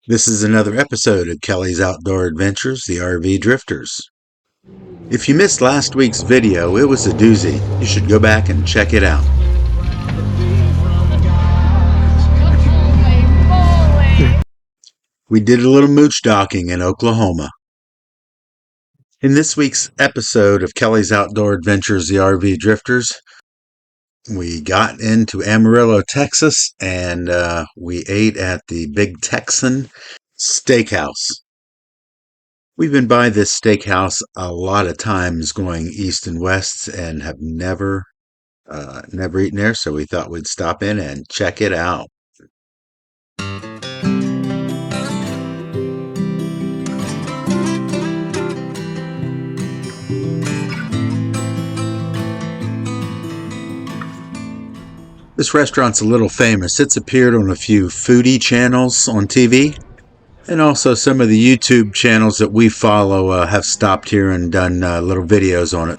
This is another episode of Kelley's Outdoor Adventures, the RV Drifters. If you missed last week's video, it was a doozy. You should go back and check it out. We did a little mooch docking in Oklahoma. In this week's episode of Kelley's Outdoor Adventures, the RV Drifters, we got into Amarillo, Texas, and we ate at the Big Texan Steakhouse. We've been by this steakhouse a lot of times going east and west and have never eaten there, so we thought we'd stop in and check it out. This restaurant's a little famous. It's appeared on a few foodie channels on TV, and also some of the YouTube channels that we follow have stopped here and done little videos on it.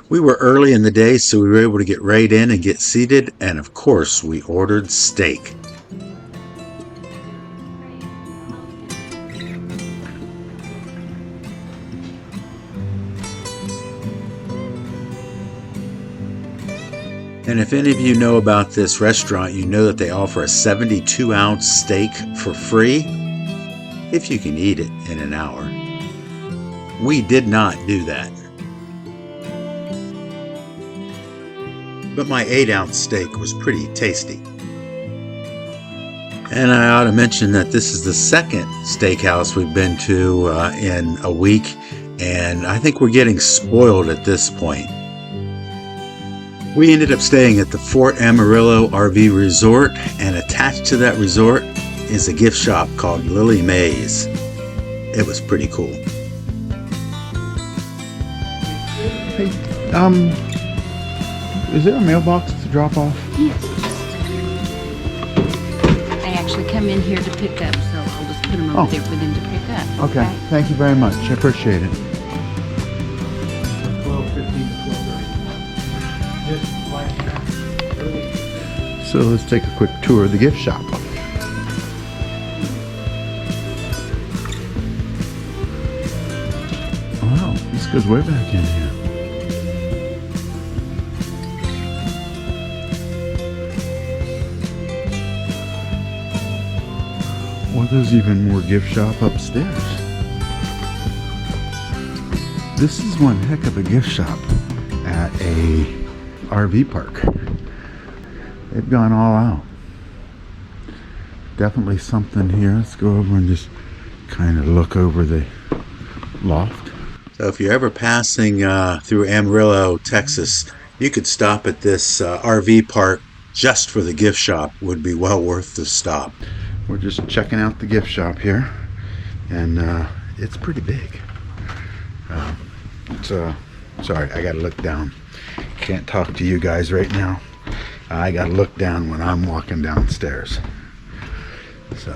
We were early in the day, so we were able to get right in and get seated, and of course we ordered steak. And if any of you know about this restaurant, you know that they offer a 72-ounce steak for free if you can eat it in an hour. We did not do that. But my 8-ounce steak was pretty tasty. And I ought to mention that this is the second steakhouse we've been to in a week, and I think we're getting spoiled at this point. We ended up staying at the Fort Amarillo RV Resort, and attached to that resort is a gift shop called Lily Mae's. It was pretty cool. Hey, is there a mailbox to drop off? Yes. I actually come in here to pick up, so I'll just put them over there for them to pick up. Okay. Thank you very much. I appreciate it. 12:15 to 12:30. So let's take a quick tour of the gift shop. Wow, this goes way back in here. Well, there's even more gift shop upstairs. This is one heck of a gift shop at a RV park. They've gone all out. Definitely something here. Let's go over and just kind of look over the loft. So if you're ever passing through Amarillo, Texas, you could stop at this RV park just for the gift shop. Would be well worth the stop. We're just checking out the gift shop here, and it's pretty big. Sorry, I gotta look down. Can't talk to you guys right now. I gotta look down when I'm walking downstairs. So.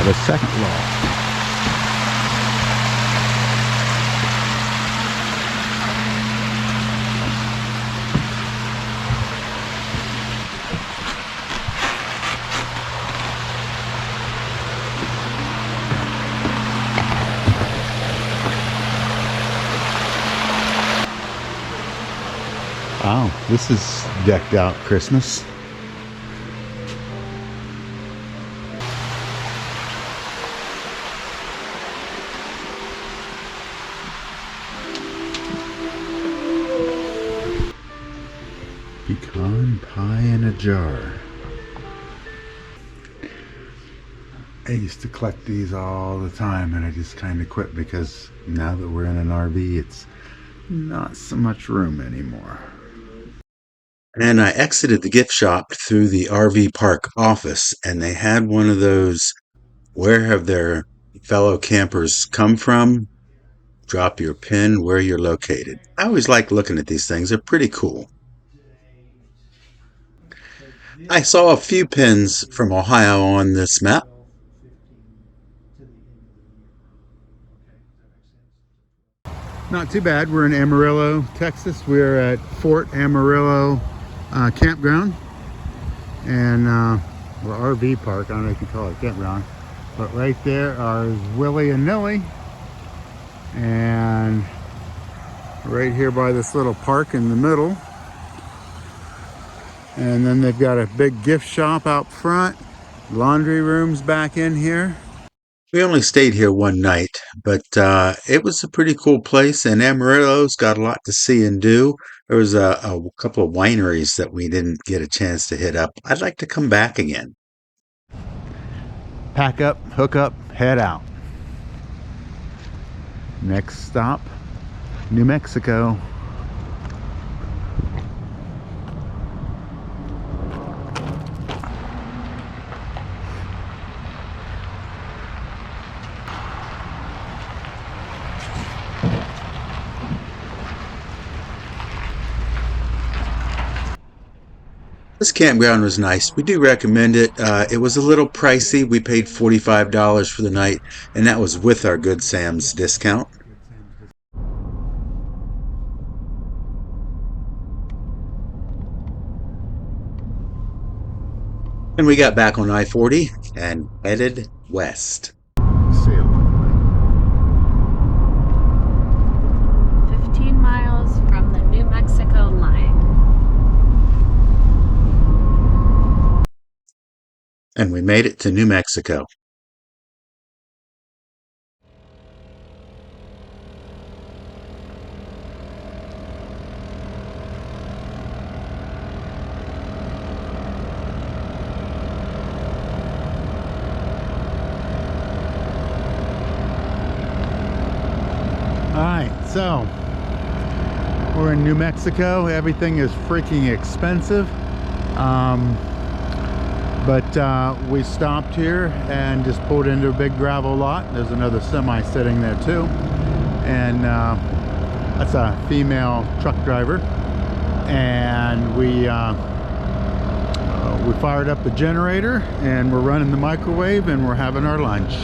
The second loft. Wow, this is decked out Christmas. Pecan pie in a jar. I used to collect these all the time, and I just kind of quit because now that we're in an RV, it's not so much room anymore. And I exited the gift shop through the RV park office, and they had one of those "Where have their fellow campers come from?" drop your pin where you're located. I always like looking at these things. They're pretty cool. I saw a few pins from Ohio on this map. Not too bad. We're in Amarillo, Texas. We're at Fort Amarillo campground, and or RV park. I don't know if you call it campground, but right there are Willie and Nilly, and right here by this little park in the middle. And then they've got a big gift shop out front, laundry rooms back in here. We only stayed here one night, but it was a pretty cool place, and Amarillo's got a lot to see and do. There was a couple of wineries that we didn't get a chance to hit up. I'd like to come back again. Pack up, hook up, head out. Next stop, New Mexico. This campground was nice. We do recommend it. It was a little pricey. We paid $45 for the night, and that was with our Good Sam's discount. And we got back on I-40 and headed west. 15 miles from the New Mexico line. And we made it to New Mexico. Alright, so we're in New Mexico. Everything is freaking expensive. But we stopped here and just pulled into a big gravel lot. There's another semi sitting there too. And that's a female truck driver. And we fired up the generator and we're running the microwave and we're having our lunch.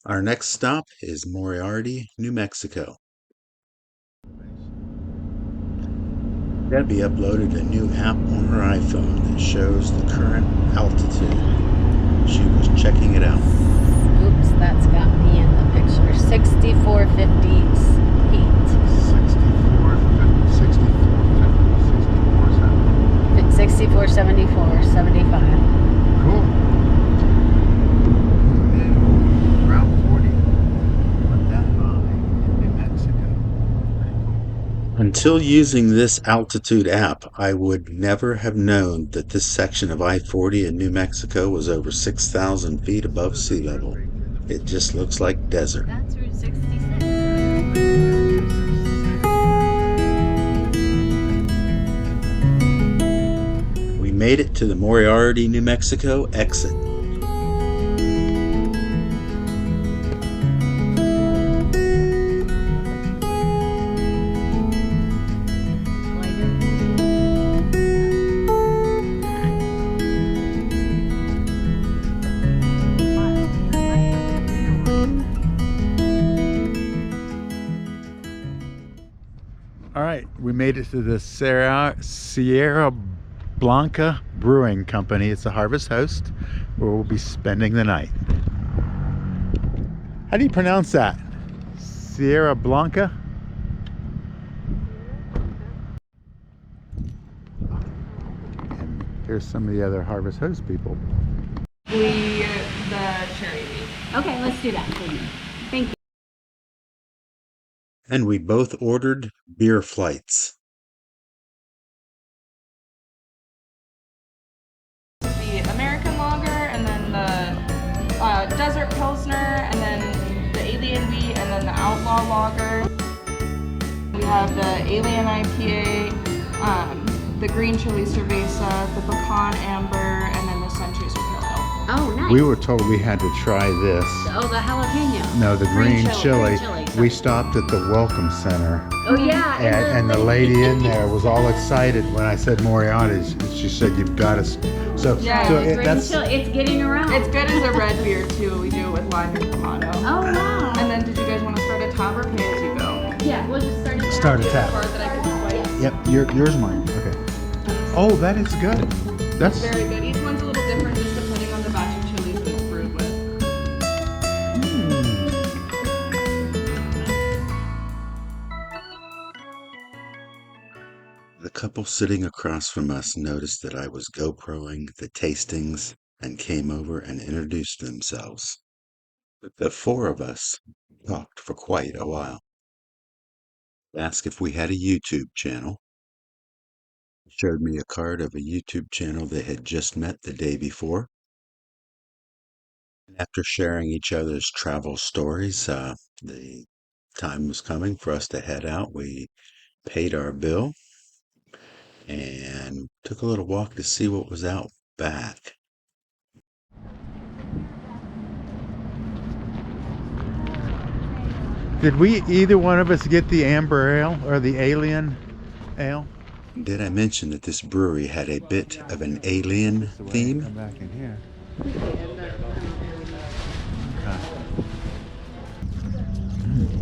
Our next stop is Moriarty, New Mexico. Debbie uploaded a new app on her iPhone that shows the current altitude. She was checking it out. Oops, that's got me in the picture. 6450 heat. 6474, 75. Cool. Route 40. Went that high in New Mexico. Pretty cool. Until using this altitude app, I would never have known that this section of I-40 in New Mexico was over 6,000 feet above sea level. It just looks like desert. That's Route 66. We made it to the Moriarty, New Mexico exit. All right, we made it to the Sierra Blanca Brewing Company. It's a Harvest Host where we'll be spending the night. How do you pronounce that? Sierra Blanca? And here's some of the other Harvest Host people. The cherry. Okay, let's do that, please. Thank you. And we both ordered beer flights. The American Lager, and then the Desert Pilsner, and then the Alien Wheat, and then the Outlaw Lager. We have the Alien IPA, the green chili cerveza, the pecan amber, and then the Centuries with Pale Ale. Oh, nice. We were told we had to try this. Oh, the jalapeno. No, the green chili. Green chili, We sorry. stopped at the Welcome Center. Oh, yeah. And the lady in there was all excited when I said Moriarty. She said, "You've got to." So, Yeah, so the that's It's getting around. It's good as a red beer too. We do it with lime and Clamato. Oh, wow. And then, did you guys want to start a tab or pay as you go? Yeah, we'll just Start a tab. Card that I can swipe. Yep, yours, mine. Okay. Oh, that is good. That's Very good. Each one's a little different just depending on the batch of chilies that it's brewed with. The couple sitting across from us noticed that I was GoProing the tastings and came over and introduced themselves. The four of us talked for quite a while. Asked if we had a YouTube channel. Showed me a card of a YouTube channel they had just met the day before. After sharing each other's travel stories, the time was coming for us to head out. We paid our bill and took a little walk to see what was out back. Did we either one of us get the amber ale or the alien ale? Did I mention that this brewery had a bit of an alien theme? Come back in here.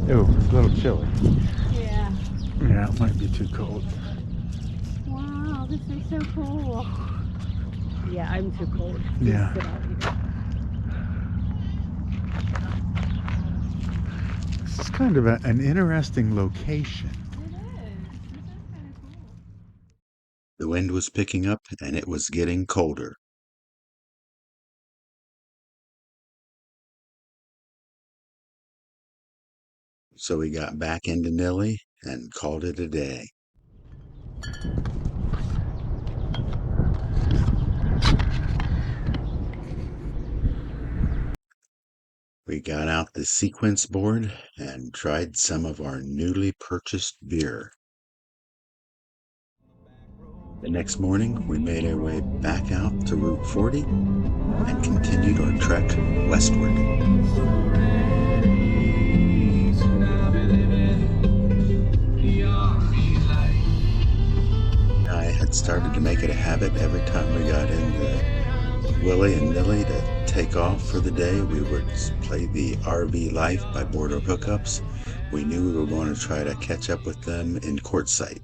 Oh, it's a little chilly. Yeah. Yeah, it might be too cold. Wow, this is so cool. Yeah, I'm too cold. Yeah. Sit out here. This is kind of an interesting location. The wind was picking up and it was getting colder. So we got back into Nilly and called it a day. We got out the sequence board and tried some of our newly purchased beer. The next morning, we made our way back out to Route 40 and continued our trek westward. I had started to make it a habit every time we got into Willie and Nilly to take off for the day. We would play the RV Life by Border Hookups. We knew we were going to try to catch up with them in Quartzsite.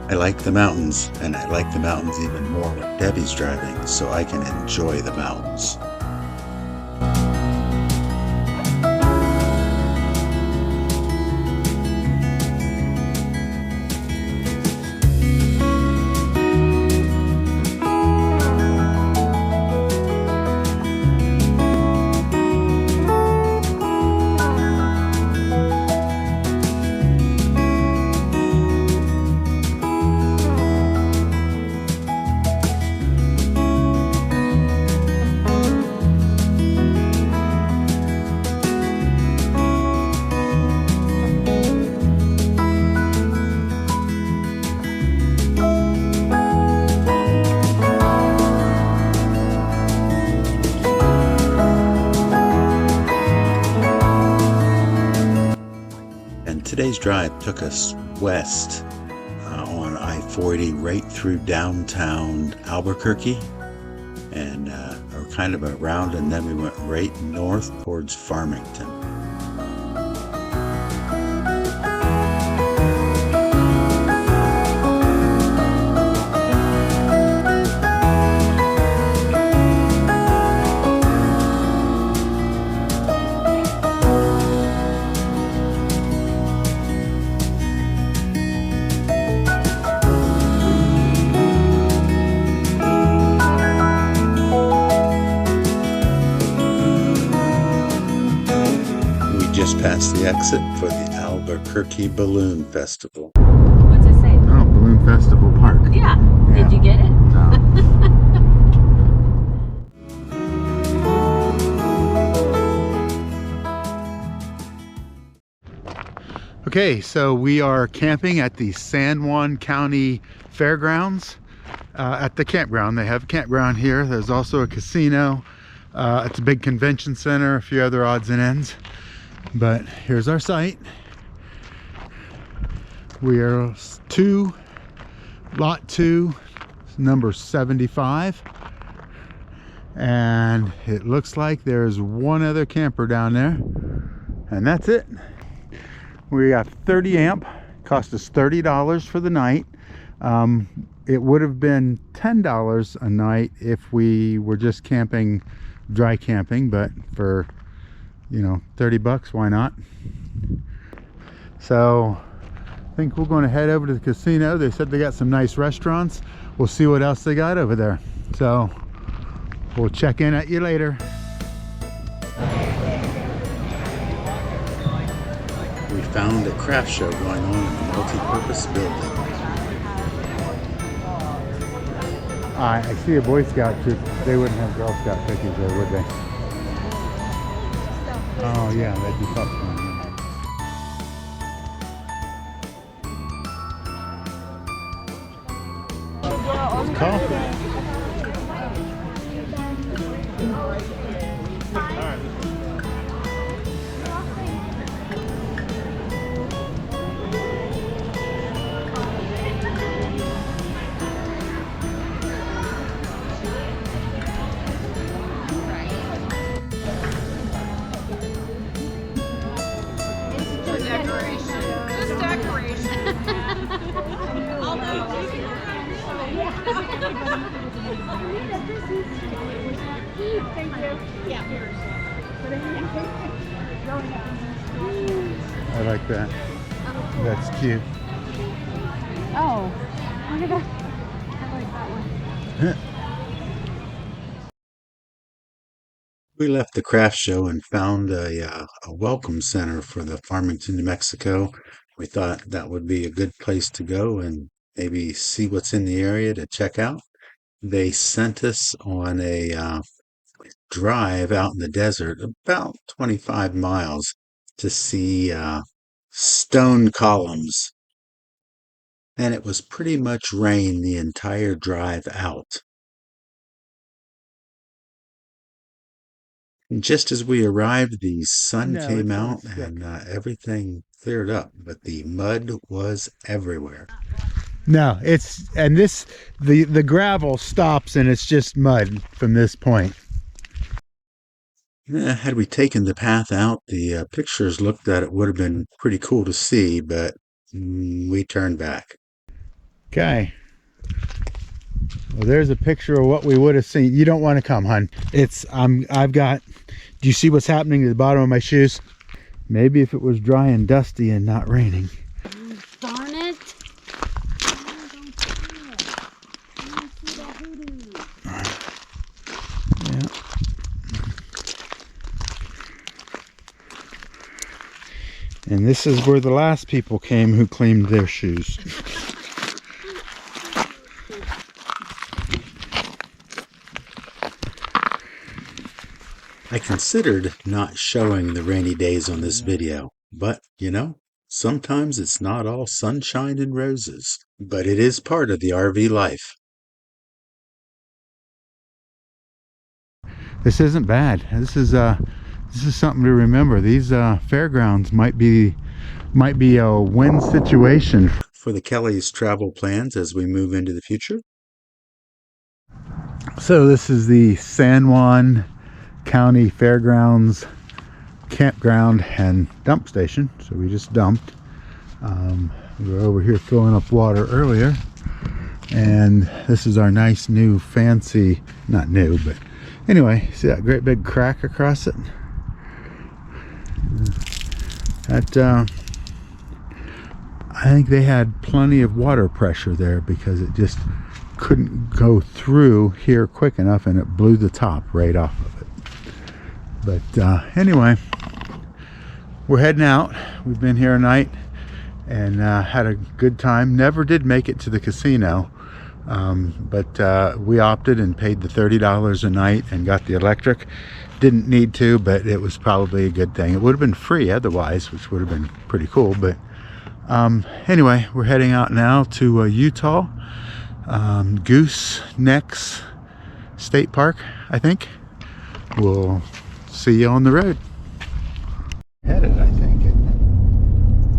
I like the mountains, and I like the mountains even more when Debbie's driving, so I can enjoy the mountains. Today's drive took us west on I-35 I-40 right through downtown Albuquerque, and or kind of around, and then we went right north towards Farmington. Just past the exit for the Albuquerque Balloon Festival. What's it say? Oh, Balloon Festival Park. Yeah. Yeah. Did you get it? No. Okay, so we are camping at the San Juan County Fairgrounds at the campground. They have a campground here. There's also a casino. It's a big convention center, a few other odds and ends. But here's our site. We are lot 2, number 75. And it looks like there's one other camper down there. And that's it. We got 30 amp, cost us $30 for the night. It would have been $10 a night if we were just camping, dry camping, but for, you know, 30 bucks, why not? So I think we're going to head over to the casino. They said they got some nice restaurants. We'll see what else they got over there. So we'll check in at you later. We found a craft show going on in a multi-purpose building. I see a Boy Scout troop. They wouldn't have Girl Scout cookies there, would they? Oh yeah, that'd be popcorn. It's coffee. Just decoration. I like that. That's cute. Oh, look at that. I like that one. We left the craft show and found a welcome center for the Farmington, New Mexico. We thought that would be a good place to go and maybe see what's in the area to check out. They sent us on a drive out in the desert, about 25 miles, to see stone columns. And it was pretty much rain the entire drive out. And just as we arrived, the sun came out and everything cleared up, but the mud was everywhere. No, the gravel stops and it's just mud from this point. Had we taken the path out, the pictures looked that it would have been pretty cool to see, but we turned back. Okay. Well, there's a picture of what we would have seen. You don't want to come, hon. Do you see what's happening to the bottom of my shoes? Maybe if it was dry and dusty and not raining. Darn it. Yeah. And this is where the last people came who claimed their shoes. I considered not showing the rainy days on this video, but, you know, sometimes it's not all sunshine and roses, but it is part of the RV life. This isn't bad. This is something to remember. These fairgrounds might be a win situation. for the Kelley's travel plans as we move into the future. So this is the San Juan County Fairgrounds campground and dump station. So we just dumped. We were over here filling up water earlier, and this is our nice new fancy, not new, but anyway, see that great big crack across it? That I think they had plenty of water pressure there because it just couldn't go through here quick enough, and it blew the top right off of it. But anyway, we're heading out. We've been here a night and had a good time. Never did make it to the casino, but we opted and paid the $30 a night and got the electric. Didn't need to, but it was probably a good thing. It would have been free otherwise, which would have been pretty cool. But anyway, we're heading out now to Utah, Goosenecks State Park, I think. We'll see you on the road. Headed, I think.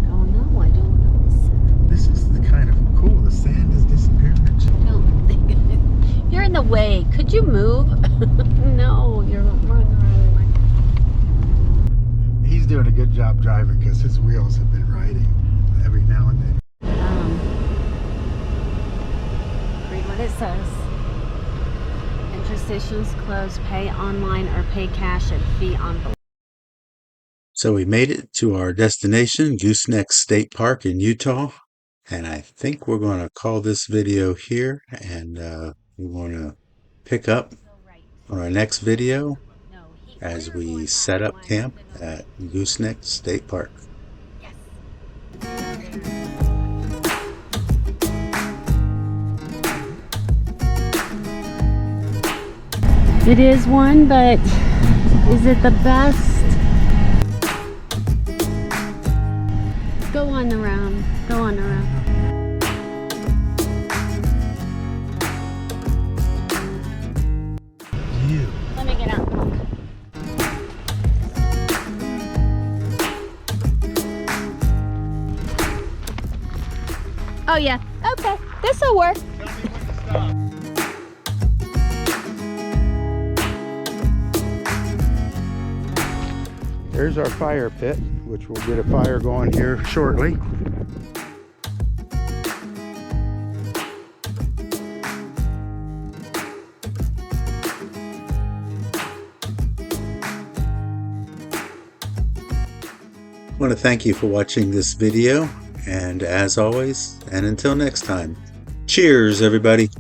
Oh no, I don't know. This is the kind of cool. The sand has disappeared. I don't think you're in the way. Could you move? No, you're running the wrong way. He's doing a good job driving because his wheels have been riding every now and then. Read what it says. Entry stations closed. Pay online or pay cash and fee on board. So we made it to our destination, Goosenecks State Park in Utah. And I think we're going to call this video here, and we want to pick up on our next video as we set up camp at Goosenecks State Park. It is one, but is it the best? Go on around. Go on around. You. Let me get out and look. Oh yeah. Okay. This'll work. There's our fire pit, which will get a fire going here shortly. I want to thank you for watching this video, and as always, and until next time, cheers everybody.